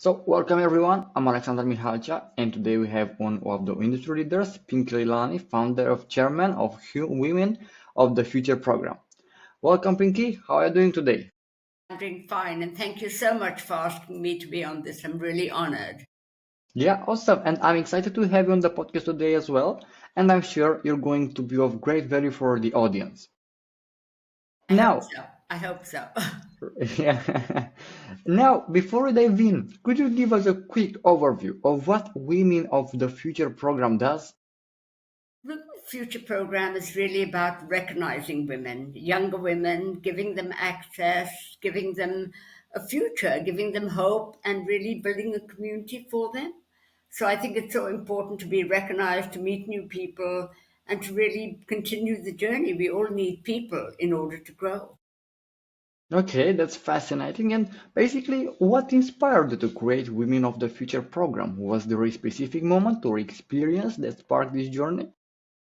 Welcome everyone. I'm Alexander Mihalcea, and today we have one of the industry leaders, Pinky Lilani, founder of chairman of Women of the Future program. Welcome, Pinky. How are you doing today? I'm doing fine, and thank you so much for asking me to be on this. I'm really honored. Yeah, awesome. And I'm excited to have you on the podcast today as well. And I'm sure you're going to be of great value for the audience. I hope Now, so. I hope so. yeah. Now, before we dive in, could you give us a quick overview of what Women of the Future program does? The future program is really about recognizing women, younger women, giving them access, giving them a future, giving them hope, and really building a community for them. So I think it's so important to be recognized, to meet new people, and to really continue the journey. We all need people in order to grow. Okay, that's fascinating. And basically, what inspired you to create Women of the Future program? Was there a specific moment or experience that sparked this journey?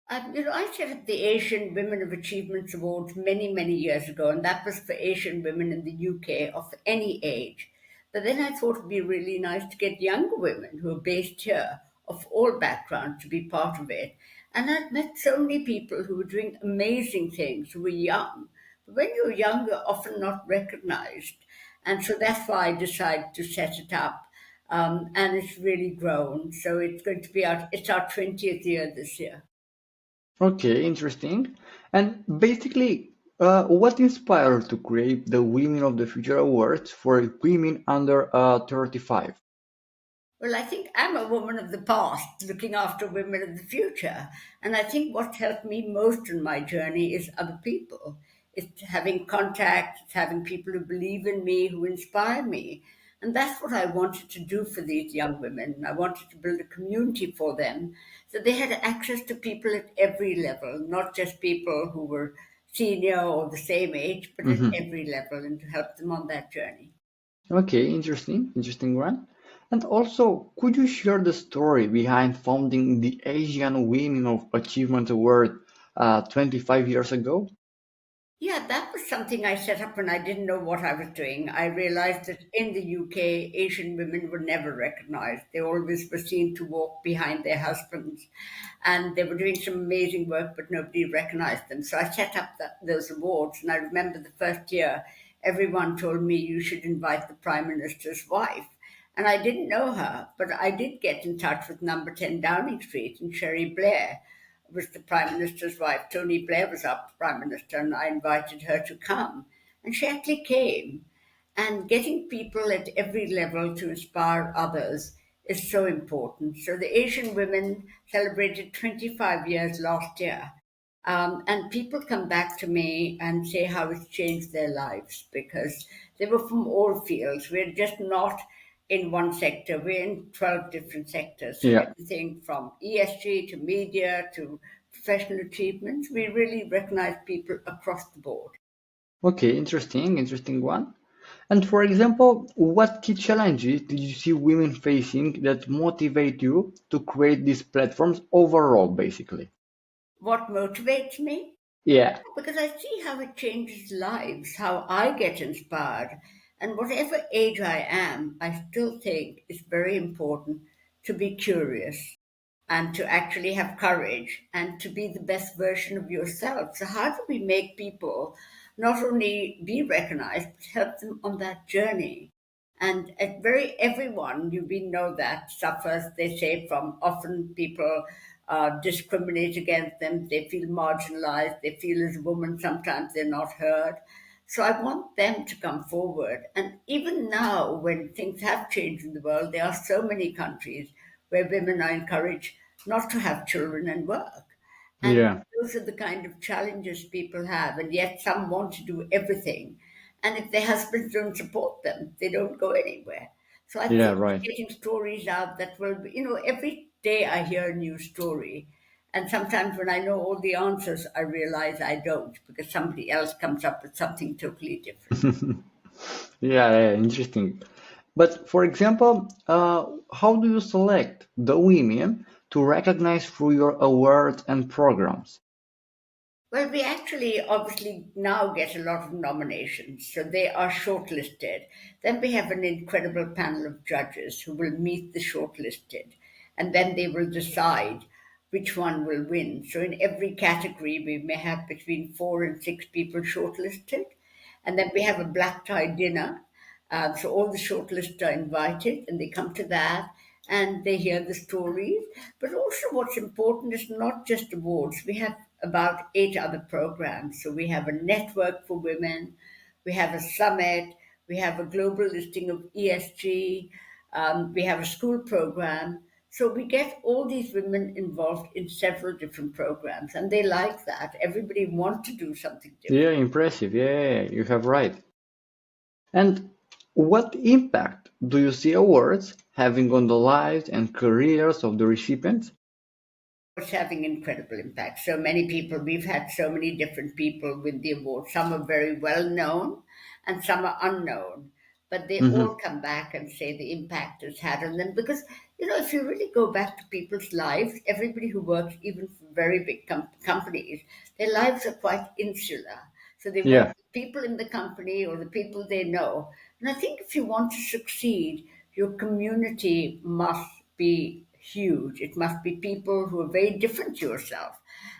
I set up the Asian Women of Achievements Awards many, many years ago, and that was for Asian women in the UK of any age. But then I thought it'd be really nice to get younger women who are based here, of all backgrounds, to be part of it. And I've met so many people who were doing amazing things, who were young. But when you're young, you're often not recognized. And so that's why I decided to set it up. And it's really grown. So it's going to be it's our 20th year this year. Okay, interesting. And basically, what inspired to create the Women of the Future Awards for women under 35? Well, I think I'm a woman of the past looking after women of the future. And I think what helped me most in my journey is other people. It's having contact, it's having people who believe in me, who inspire me. And that's what I wanted to do for these young women. I wanted to build a community for them so they had access to people at every level, not just people who were senior or the same age, but at Mhm. every level and to help them on that journey. Okay, interesting one. And also, could you share the story behind founding the Asian Women of Achievement Award 25 years ago? Yeah, that was something I set up when I didn't know what I was doing. I realized that in the UK, Asian women were never recognized. They always were seen to walk behind their husbands. And they were doing some amazing work, but nobody recognized them. So I set up those awards. And I remember the first year, everyone told me you should invite the Prime Minister's wife. And I didn't know her, but I did get in touch with number 10 Downing Street and Sherry Blair was the Prime Minister's wife. Tony Blair was our Prime Minister, and I invited her to come. And she actually came. And getting people at every level to inspire others is so important. So the Asian women celebrated 25 years last year. And people come back to me and say how it's changed their lives because they were from all fields. We're just not in one sector, we're in 12 different sectors. So Yeah. everything from ESG to media to professional achievements, we really recognize people across the board. Okay, interesting one. And for example, what key challenges did you see women facing that motivate you to create these platforms overall, basically? What motivates me? Yeah, Because I see how it changes lives, how I get inspired. And whatever age I am, I still think it's very important to be curious and to actually have courage and to be the best version of yourself. So, how do we make people not only be recognized, but help them on that journey? And at very everyone, we know that suffers, they say, from often people discriminate against them, they feel marginalized, they feel as a woman sometimes they're not heard. So I want them to come forward. And even now, when things have changed in the world, there are so many countries where women are encouraged not to have children and work. And yeah, those are the kind of challenges people have. And yet some want to do everything. And if their husbands don't support them, they don't go anywhere. So I yeah, think right. getting stories out that will, every day I hear a new story. And sometimes when I know all the answers, I realize I don't because somebody else comes up with something totally different. Yeah, interesting. But for example, how do you select the women to recognize through your awards and programs? Well, we actually obviously now get a lot of nominations, so they are shortlisted. Then we have an incredible panel of judges who will meet the shortlisted, and then they will decide which one will win. So in every category, we may have between 4 and 6 people shortlisted, and then we have a black tie dinner. So all the shortlists are invited, and they come to that, and they hear the stories. But also, what's important is not just awards. We have about 8 other programs. So we have a network for women, we have a summit, we have a global listing of ESG, we have a school program. So we get all these women involved in several different programs, and they like that. Everybody wants to do something different. Yeah, impressive. Yeah, you have right. And what impact do you see awards having on the lives and careers of the recipients? It's having incredible impact. So many people, we've had so many different people win the award. Some are very well known and some are unknown, but they all Hmm. come back and say the impact it's had on them. Because, if you really go back to people's lives, everybody who works, even for very big companies, their lives are quite insular. So they work Yeah, with people in the company or the people they know. And I think if you want to succeed, your community must be huge. It must be people who are very different to yourself.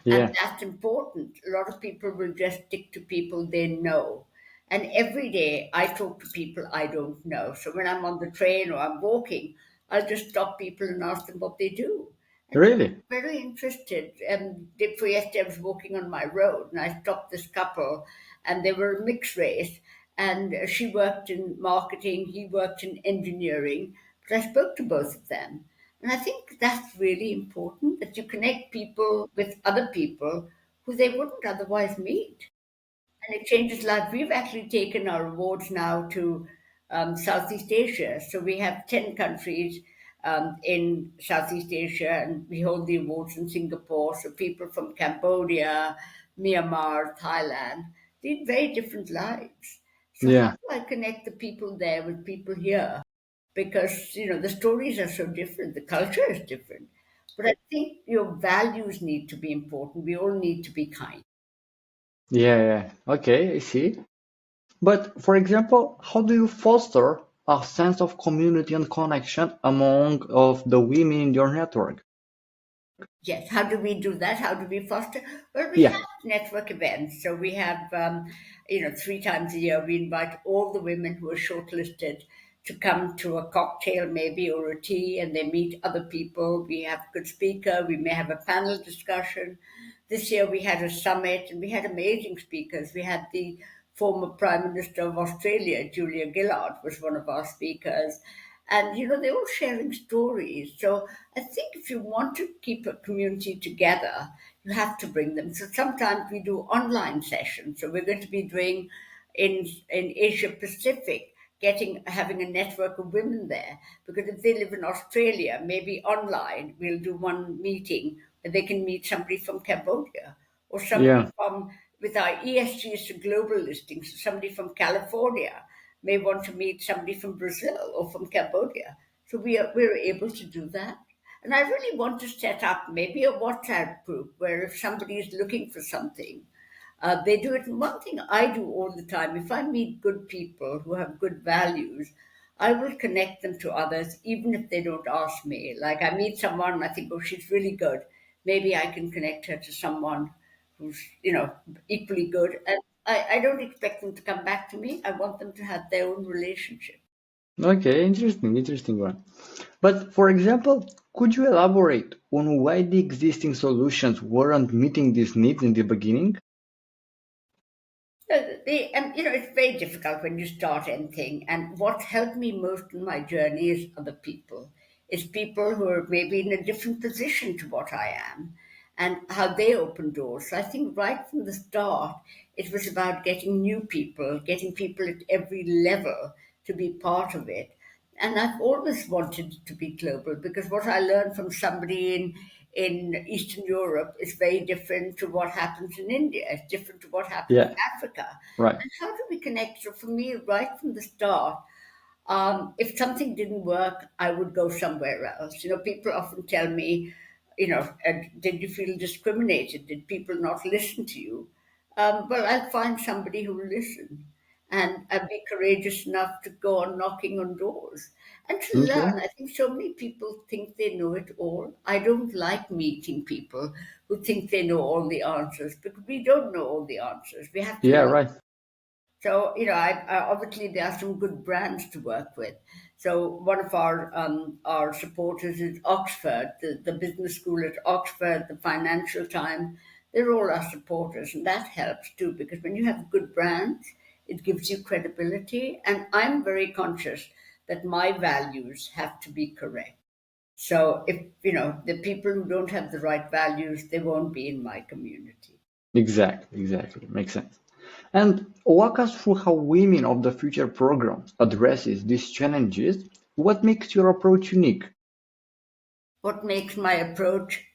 And yeah, that's important. A lot of people will just stick to people they know. And every day I talk to people I don't know. So when I'm on the train or I'm walking, I'll just stop people and ask them what they do. And people really? are very interested. Day before yesterday, I was walking on my road and I stopped this couple, and they were a mixed race. And she worked in marketing, he worked in engineering. But I spoke to both of them. And I think that's really important, that you connect people with other people who they wouldn't otherwise meet. And it changes life. We've actually taken our awards now to Southeast Asia. So we have 10 countries in Southeast Asia, and we hold the awards in Singapore. So people from Cambodia, Myanmar, Thailand lead very different lives. So how Yeah, do I connect the people there with people here? Because the stories are so different, the culture is different. But I think your values need to be important. We all need to be kind. yeah, yeah. Okay, I see. But for example, how do you foster a sense of community and connection among of the women in your network? Yes. How do we do that? How do we foster? Well, we Yeah, have network events. So we have, 3 times a year, we invite all the women who are shortlisted to come to a cocktail, maybe, or a tea, and they meet other people. We have a good speaker. We may have a panel discussion. This year we had a summit, and we had amazing speakers. We had the former Prime Minister of Australia, Julia Gillard, was one of our speakers. And they're all sharing stories. So I think if you want to keep a community together, you have to bring them. So sometimes we do online sessions. So we're going to be doing in Asia Pacific, having a network of women there. Because if they live in Australia, maybe online we'll do one meeting where they can meet somebody from Cambodia, or somebody yeah, from, with our ESG is a global listing, so somebody from California may want to meet somebody from Brazil or from Cambodia. So we're able to do that. And I really want to set up maybe a WhatsApp group where if somebody is looking for something, they do it. One thing I do all the time, if I meet good people who have good values, I will connect them to others, even if they don't ask me. Like I meet someone and I think, oh, she's really good. Maybe I can connect her to someone who's, equally good. And I don't expect them to come back to me. I want them to have their own relationship. okay, interesting one. But for example, could you elaborate on why the existing solutions weren't meeting these needs in the beginning? And it's very difficult when you start anything. And what helped me most in my journey is other people. It's people who are maybe in a different position to what I am, and how they open doors. So I think right from the start, it was about getting people at every level to be part of it. And I've always wanted it to be global, because what I learned from somebody in Eastern Europe is very different to what happens in India. It's different to what happens in Yeah, Africa. right. And how do we connect? So for me, right from the start, if something didn't work, I would go somewhere else. People often tell me, did you feel discriminated? Did people not listen to you? Well, I'll find somebody who will listen, and I'll be courageous enough to go on knocking on doors and to Okay. learn. I think so many people think they know it all. I don't like meeting people who think they know all the answers, because we don't know all the answers. We have to Yeah, learn. right. So, obviously there are some good brands to work with. So one of our supporters is Oxford, the business school at Oxford, the Financial Times. They're all our supporters, and that helps too, because when you have good brands, it gives you credibility. And I'm very conscious that my values have to be correct. So if the people who don't have the right values, they won't be in my community. Exactly, exactly. Makes sense. And walk us through how Women of the Future program addresses these challenges. What makes your approach unique? What makes my approach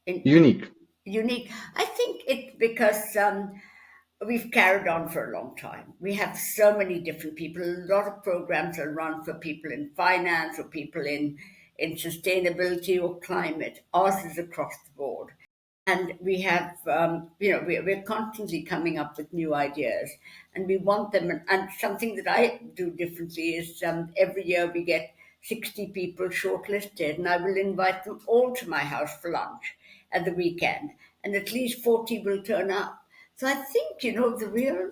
in Unique. unique? I think it's because we've carried on for a long time. We have so many different people. A lot of programs are run for people in finance or people in sustainability or climate. Ours is across the board. And we have, we're constantly coming up with new ideas, and we want them. And something that I do differently is every year we get 60 people shortlisted, and I will invite them all to my house for lunch at the weekend, and at least 40 will turn up. So I think, the real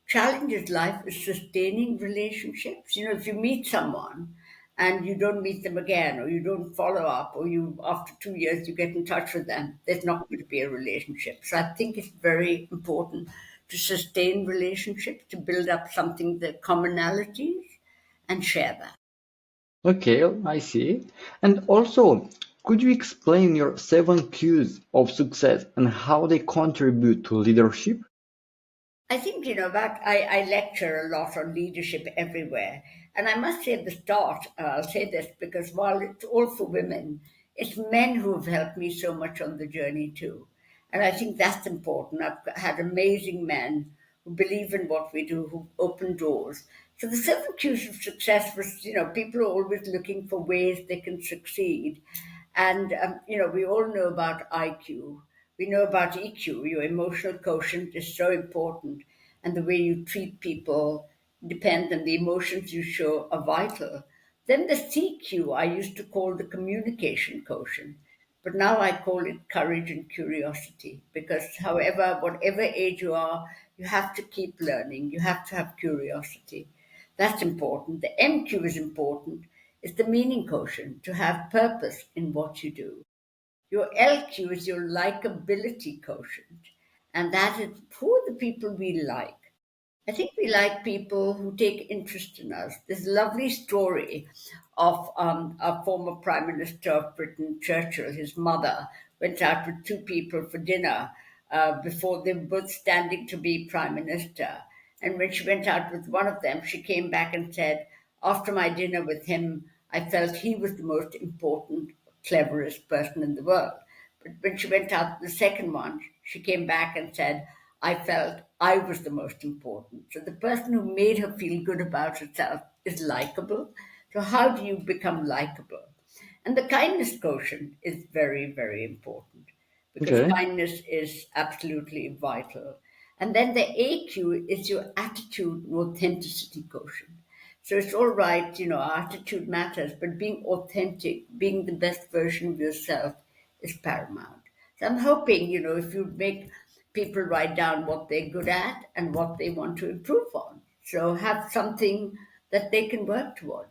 challenge in life is sustaining relationships. If you meet someone and you don't meet them again, or you don't follow up, or you after 2 years you get in touch with them, there's not going to be a relationship. So I think it's very important to sustain relationships, to build up something, the commonalities, and share that. Okay, I see. And also, could you explain your seven cues of success and how they contribute to leadership? I think, that I lecture a lot on leadership everywhere. And I must say at the start, I'll say this because while it's all for women, it's men who have helped me so much on the journey too. And I think that's important. I've had amazing men who believe in what we do, who open doors. So the seven cues of success was, people are always looking for ways they can succeed. And, we all know about IQ. We know about EQ. Your emotional quotient is so important. And the way you treat people depends, and the emotions you show are vital. Then the CQ, I used to call the communication quotient. But now I call it courage and curiosity, because, however, whatever age you are, you have to keep learning. You have to have curiosity. That's important. The MQ is important. It's the meaning quotient, to have purpose in what you do. Your LQ is your likability quotient, and that is who are the people we like. I think we like people who take interest in us. This lovely story of a former Prime Minister of Britain, Churchill. His mother went out with two people for dinner before they were both standing to be Prime Minister. And when she went out with one of them, she came back and said, "After my dinner with him, I felt he was the most important, cleverest person in the world." But when she went out the second one, she came back and said, "I felt I was the most important." So the person who made her feel good about herself is likable. So how do you become likable? And the kindness quotient is very, very important, because Okay. kindness is absolutely vital. And then the AQ is your attitude and authenticity quotient. So it's all right, our attitude matters, but being authentic, being the best version of yourself is paramount. So I'm hoping, if you make people write down what they're good at and what they want to improve on. So have something that they can work toward.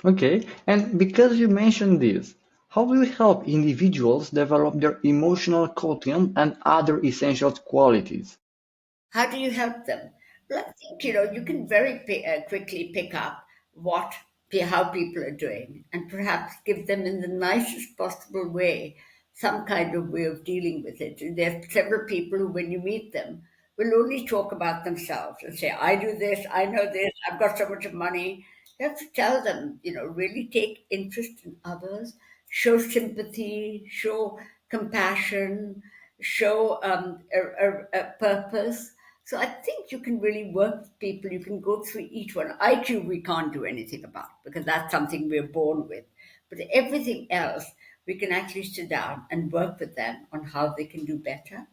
Okay. And because you mentioned this, how do you help individuals develop their emotional quotient and other essential qualities? How do you help them? Well, I think you can very quickly pick up how people are doing, and perhaps give them in the nicest possible way some kind of way of dealing with it. And there are several people who, when you meet them, will only talk about themselves and say, "I do this, I know this, I've got so much of money." You have to tell them, really take interest in others, show sympathy, show compassion, show a purpose. So I think you can really work with people. You can go through each one. IQ we can't do anything about, because that's something we're born with. But everything else, we can actually sit down and work with them on how they can do better.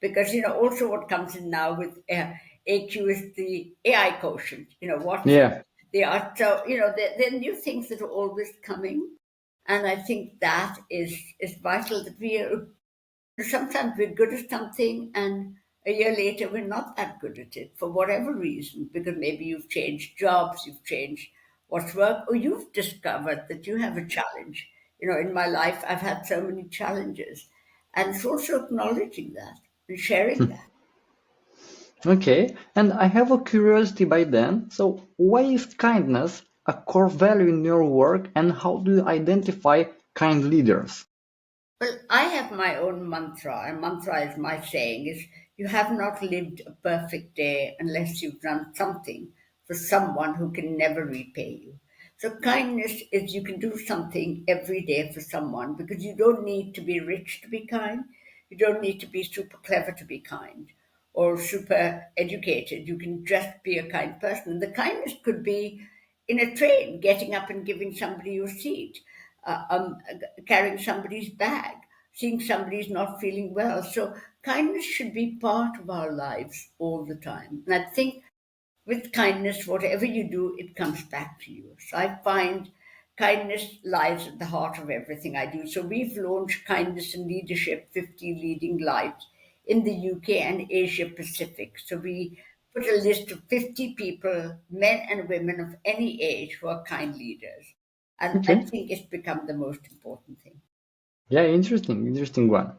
Because, also what comes in now with AQ is the AI quotient. Yeah. They are so, there are new things that are always coming. And I think that is vital that sometimes we're good at something and a year later we're not that good at it for whatever reason, because maybe you've changed jobs, you've changed what's work, or you've discovered that you have a challenge. In my life I've had so many challenges, and it's also acknowledging that and sharing that. Okay. And I have a curiosity by then. So, why is kindness a core value in your work, and how do you identify kind leaders? Well, I have my own mantra, and mantra is my saying is you have not lived a perfect day unless you've done something for someone who can never repay you. So kindness is you can do something every day for someone, because you don't need to be rich to be kind. You don't need to be super clever to be kind or super educated. You can just be a kind person. The kindness could be in a train, getting up and giving somebody your seat, carrying somebody's bag, seeing somebody's not feeling well. So kindness should be part of our lives all the time. And I think with kindness, whatever you do, it comes back to you. So I find kindness lies at the heart of everything I do. So we've launched Kindness and Leadership 50 Leading Lights in the UK and Asia Pacific. So we put a list of 50 people, men and women of any age, who are kind leaders. And I Okay. think it's become the most important thing. Yeah, interesting one.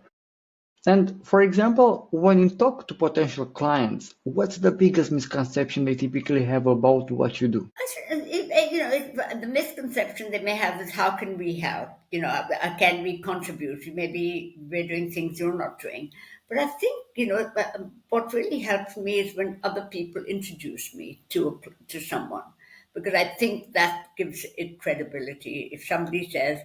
And for example, when you talk to potential clients, what's the biggest misconception they typically have about what you do? The misconception they may have is how can we help? Can we contribute? Maybe we're doing things you're not doing. But I think what really helps me is when other people introduce me to someone, because I think that gives it credibility. If somebody says,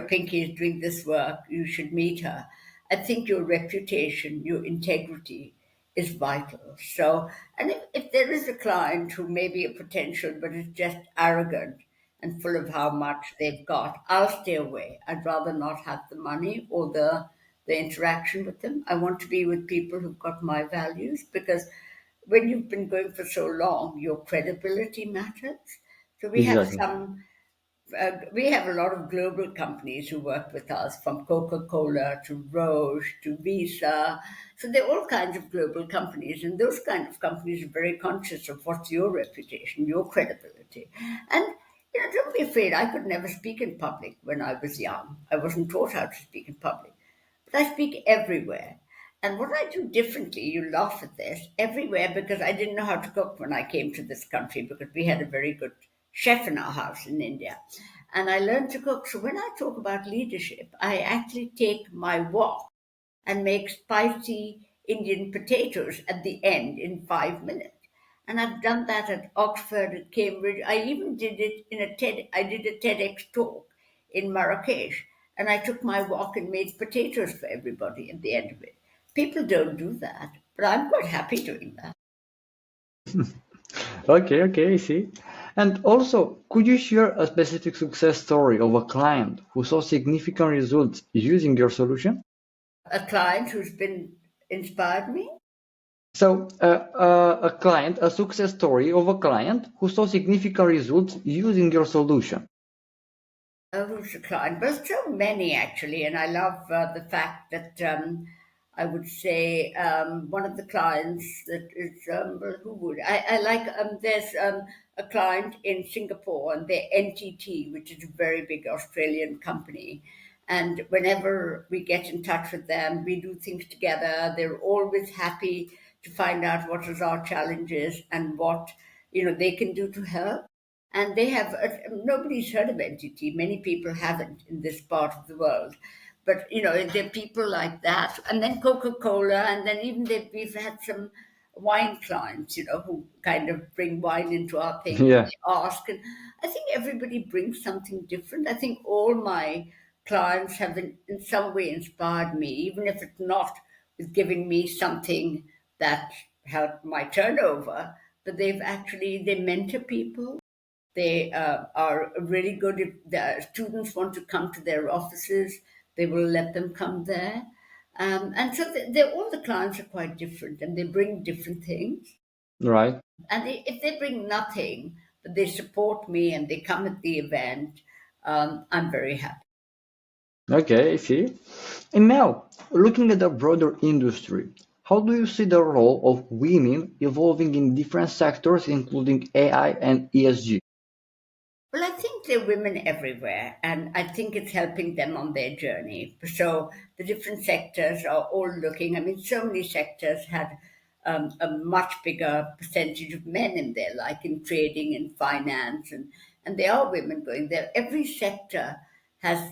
Pinky is doing this work, you should meet her. I think your reputation, your integrity is vital. So, and if there is a client who may be a potential but is just arrogant and full of how much they've got, I'll stay away. I'd rather not have the money or the interaction with them. I want to be with people who've got my values, because when you've been going for so long, your credibility matters. So Exactly. we have a lot of global companies who work with us, from Coca-Cola to Roche to Visa. So they're all kinds of global companies, and those kind of companies are very conscious of what's your reputation, your credibility. And don't be afraid. I could never speak in public when I was young. I wasn't taught how to speak in public. But I speak everywhere. And what I do differently, you laugh at this, everywhere, because I didn't know how to cook when I came to this country, because we had a very good chef in our house in India. And I learned to cook. So when I talk about leadership, I actually take my wok and make spicy Indian potatoes at the end in 5 minutes. And I've done that at Oxford, at Cambridge. I even did it in I did a TEDx talk in Marrakesh, and I took my wok and made potatoes for everybody at the end of it. People don't do that, but I'm quite happy doing that. Okay, I see. And also, could you share a specific success story of a client who saw significant results using your solution? A client who's been inspired me. So, a success story of a client who saw significant results using your solution. Who's the client? Well, so many actually, and I love the fact that I would say one of the clients that is well, who would I like? There's a client in Singapore, and they're NTT, which is a very big Australian company. And whenever we get in touch with them, we do things together. They're always happy to find out what is our challenges and what they can do to help. And they have nobody's heard of NTT. Many people haven't in this part of the world, but there are people like that. And then Coca-Cola, and then even we've had some wine clients, who kind of bring wine into our thing and Yeah, they ask. And I think everybody brings something different. I think all my clients have in some way inspired me, even if it's not with giving me something that helped my turnover, but they mentor people. They are really good. If the students want to come to their offices, they will let them come there. And so all the clients are quite different and they bring different things. Right. And if they bring nothing, but they support me and they come at the event, I'm very happy. Okay, I see. And now, looking at the broader industry, how do you see the role of women evolving in different sectors, including AI and ESG? Well, I think there are women everywhere, and I think it's helping them on their journey. So the different sectors are all looking. I mean, so many sectors had a much bigger percentage of men in there, like in trading and finance, and there are women going there. Every sector has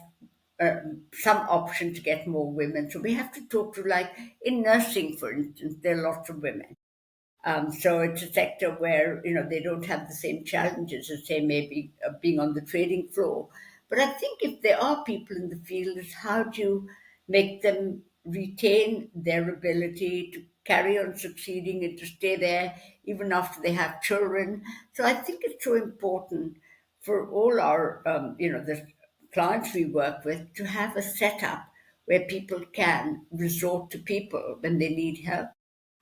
some option to get more women. So we have to talk to, like in nursing, for instance, there are lots of women. So it's a sector where they don't have the same challenges as say maybe being on the trading floor. But I think if there are people in the field, is how do you make them retain their ability to carry on succeeding and to stay there even after they have children. So I think it's so important for all our the clients we work with to have a setup where people can resort to people when they need help.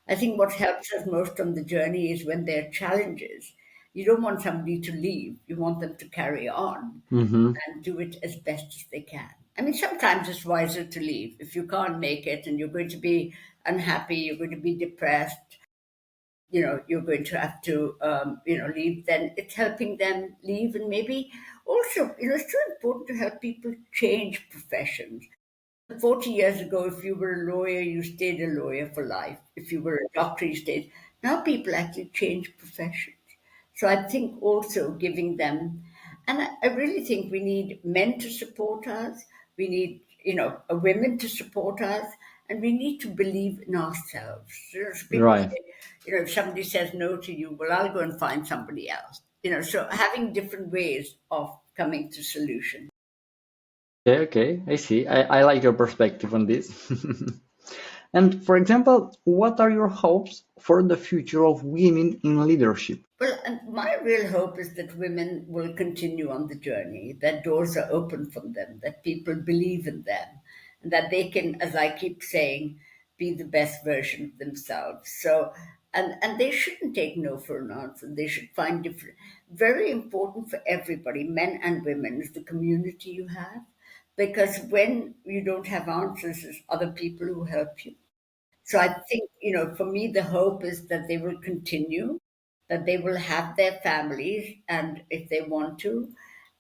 I think what helps us most on the journey is when there are challenges. You don't want somebody to leave, you want them to carry on Mm-hmm. and do it as best as they can. I mean, sometimes it's wiser to leave. If you can't make it and you're going to be unhappy, you're going to be depressed, you're going to have to, leave, then it's helping them leave. And maybe also, it's so important to help people change professions. 40 years ago, if you were a lawyer, you stayed a lawyer for life. If you were a doctor, you stayed. Now people actually change professions. So I think also giving them, and I really think we need men to support us. We need, women to support us, and we need to believe in ourselves. So people Right. say, if somebody says no to you, well, I'll go and find somebody else. So having different ways of coming to solutions. Okay, okay, I see. I like your perspective on this. And for example, what are your hopes for the future of women in leadership? Well, and my real hope is that women will continue on the journey, that doors are open for them, that people believe in them, and that they can, as I keep saying, be the best version of themselves. So, and they shouldn't take no for an answer. They should find different. Very important for everybody, men and women, is the community you have, because when you don't have answers, there's other people who help you. So I think, for me, the hope is that they will continue, that they will have their families, and if they want to,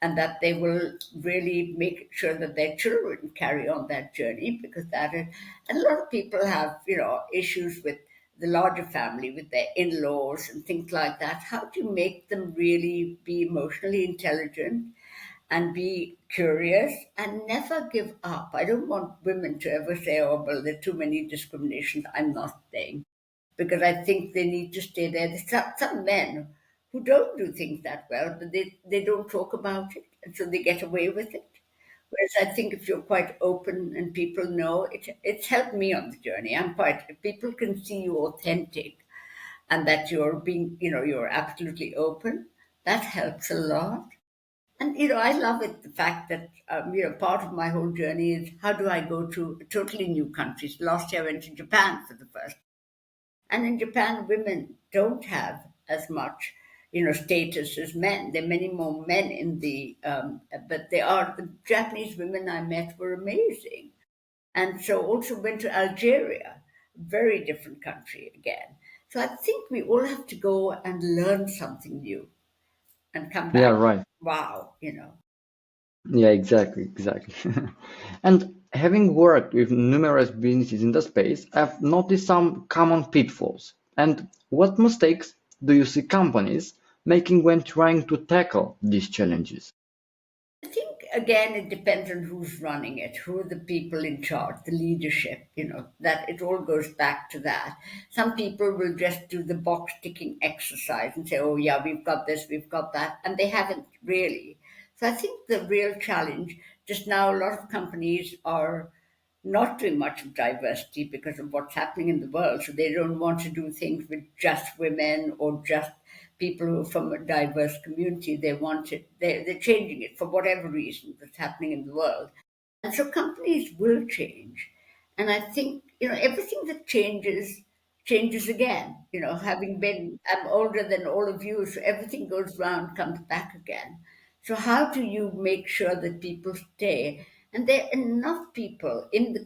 and that they will really make sure that their children carry on that journey because that is, and a lot of people have, issues with the larger family, with their in laws and things like that. How do you make them really be emotionally intelligent and be curious and never give up? I don't want women to ever say, oh, well, there are too many discriminations. I'm not saying. Because I think they need to stay there. There's some men who don't do things that well, but they don't talk about it. And so they get away with it. Whereas I think if you're quite open and people know, it's helped me on the journey. If people can see you authentic and that you're absolutely open, that helps a lot. And I love it the fact that part of my whole journey is how do I go to totally new countries. Last year I went to Japan for the first, and in Japan women don't have as much status as men. There are many more men in but the Japanese women I met were amazing, and so also went to Algeria, very different country again. So I think we all have to go and learn something new and come Yeah, back. right. Wow. Yeah, exactly, exactly. And having worked with numerous businesses in the space, I've noticed some common pitfalls. And what mistakes do you see companies making when trying to tackle these challenges? I think again it depends on who's running it, who are the people in charge, the leadership, that it all goes back to that. Some people will just do the box ticking exercise and say, oh yeah, we've got this, we've got that, and they haven't really. So I think the real challenge just now, a lot of companies are not doing much of diversity because of what's happening in the world. So they don't want to do things with just women or just people who are from a diverse community, they want it, they're changing it for whatever reason that's happening in the world. And so companies will change. And I think, everything that changes, changes again. I'm older than all of you, so everything goes round, comes back again. So how do you make sure that people stay? And there are enough people in the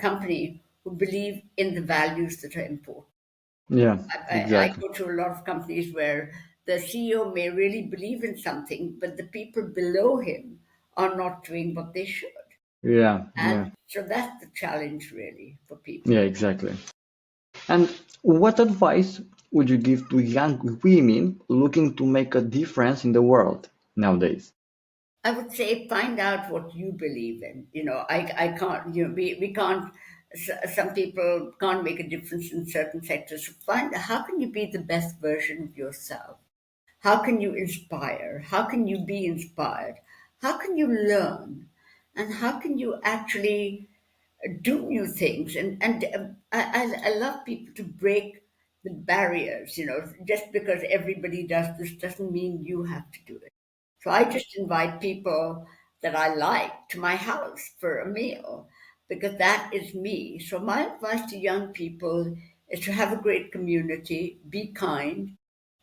company who believe in the values that are important. Yeah, I exactly. go to a lot of companies where the CEO may really believe in something, but the people below him are not doing what they should. Yeah, yeah, And so that's the challenge really for people. yeah, exactly. And what advice would you give to young women looking to make a difference in the world nowadays? I would say find out what you believe in. I can't, we can't, some people can't make a difference in certain sectors. So find how can you be the best version of yourself? How can you inspire? How can you be inspired? How can you learn? And how can you actually do new things? And I love people to break the barriers. Just because everybody does this doesn't mean you have to do it. So I just invite people that I like to my house for a meal because that is me. So my advice to young people is to have a great community, be kind,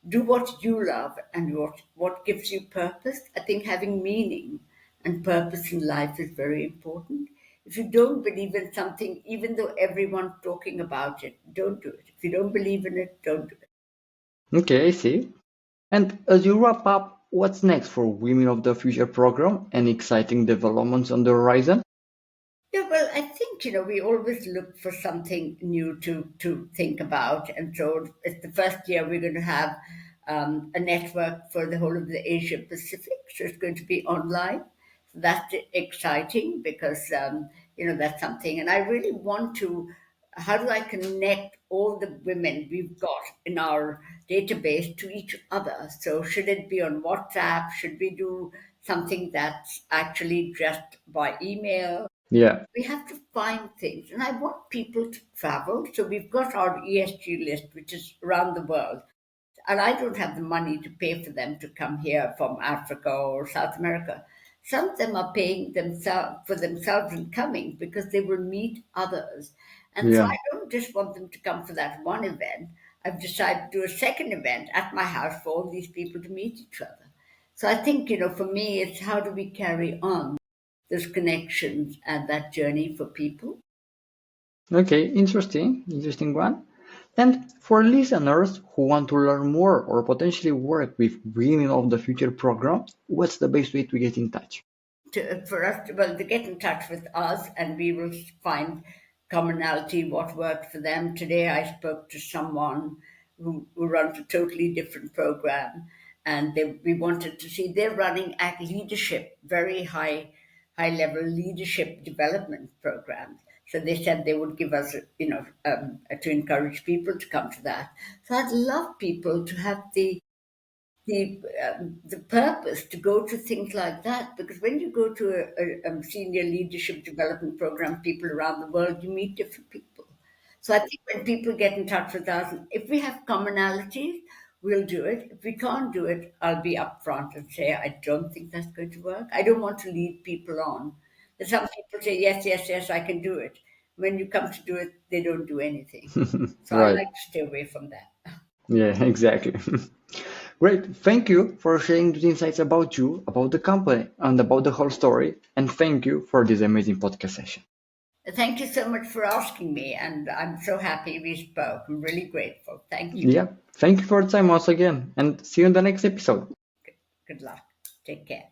do what you love and what gives you purpose. I think having meaning and purpose in life is very important. If you don't believe in something, even though everyone's talking about it, don't do it. If you don't believe in it, don't do it. Okay, I see. And as you wrap up, what's next for Women of the Future program? Any exciting developments on the horizon? Yeah, well, I think, we always look for something new to think about. And so it's the first year we're going to have a network for the whole of the Asia Pacific. So it's going to be online. So that's exciting because, that's something. And I really want to, how do I connect all the women we've got in our database to each other? So should it be on WhatsApp? Should we do something that's actually just by email? Yeah, We have to find things. And I want people to travel. So we've got our ESG list, which is around the world. And I don't have the money to pay for them to come here from Africa or South America. Some of them are paying themselves for themselves and coming because they will meet others. And so yeah. I don't just want them to come for that one event. I've decided to do a second event at my house for all these people to meet each other. So I think, for me, it's how do we carry on those connections and that journey for people. Okay, interesting one. And for listeners who want to learn more or potentially work with Women of the Future program, what's the best way to get in touch? For us to get in touch with us and we will find commonality, what worked for them. Today I spoke to someone who runs a totally different program and we wanted to see they're running at leadership, very high level leadership development programs. So they said they would give us, to encourage people to come to that. So I'd love people to have the purpose to go to things like that because when you go to a senior leadership development program, people around the world, you meet different people. So I think when people get in touch with us, if we have commonalities, we'll do it. If we can't do it, I'll be upfront and say I don't think that's going to work. I don't want to lead people on. There's some people say yes, yes, yes, I can do it. When you come to do it, they don't do anything. So I Right. like to stay away from that. Yeah, exactly. Great. Thank you for sharing these insights about you, about the company, and about the whole story. And thank you for this amazing podcast session. Thank you so much for asking me, and I'm so happy we spoke. I'm really grateful. Thank you. Yeah. Thank you for your time once again, and see you in the next episode. Good luck. Take care.